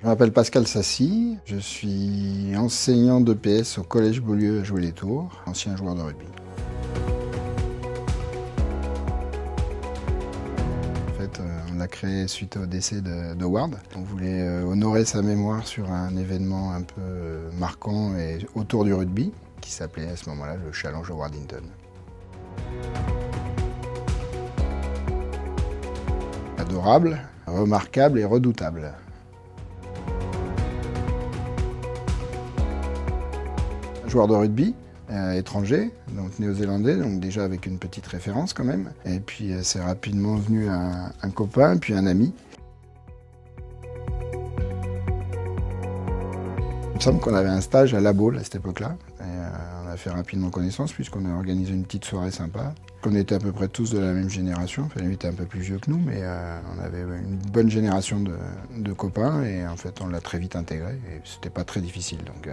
Je m'appelle Pascal Sassy, je suis enseignant d'EPS au Collège Beaulieu à Joué-les-Tours, ancien joueur de rugby. En fait, on l'a créé suite au décès d'Howard. On voulait honorer sa mémoire sur un événement un peu marquant et autour du rugby, qui s'appelait à ce moment-là le Challenge Howardington. Adorable, remarquable et redoutable. Joueur de rugby, étranger, donc néo-zélandais, donc déjà avec une petite référence quand même. Et puis c'est rapidement venu un copain, puis un ami. Il me semble qu'on avait un stage à La Baule à cette époque-là. On a fait rapidement connaissance puisqu'on a organisé une petite soirée sympa. On était à peu près tous de la même génération, enfin, lui était un peu plus vieux que nous, mais on avait une bonne génération de copains et en fait on l'a très vite intégré et c'était pas très difficile. Donc,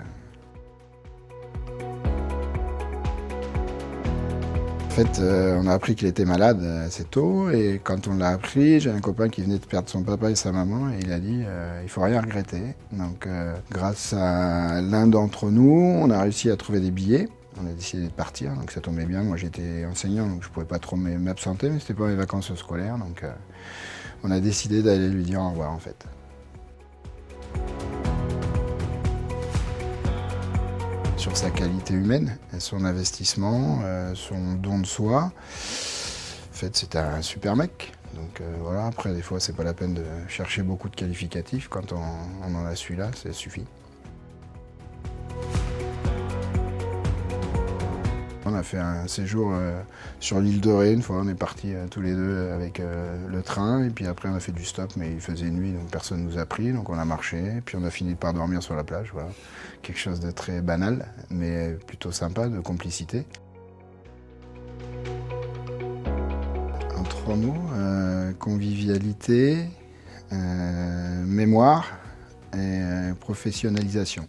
En fait, on a appris qu'il était malade assez tôt et quand on l'a appris, j'ai un copain qui venait de perdre son papa et sa maman et il a dit il faut rien regretter. Donc grâce à l'un d'entre nous, on a réussi à trouver des billets. On a décidé de partir, donc ça tombait bien. Moi j'étais enseignant, donc je pouvais pas trop m'absenter, mais c'était pas mes vacances scolaires, donc on a décidé d'aller lui dire au revoir en fait. Sur sa qualité humaine, son investissement, son don de soi. En fait, c'était un super mec. Donc voilà, après, des fois, c'est pas la peine de chercher beaucoup de qualificatifs. Quand on en a celui-là, ça suffit. On a fait un séjour sur l'île de Ré. Une fois, on est partis tous les deux avec le train. Et puis après, on a fait du stop, mais il faisait nuit, donc personne ne nous a pris. Donc on a marché. Puis on a fini par dormir sur la plage. Voilà. Quelque chose de très banal, mais plutôt sympa, de complicité. En 3 mots, convivialité, mémoire et professionnalisation.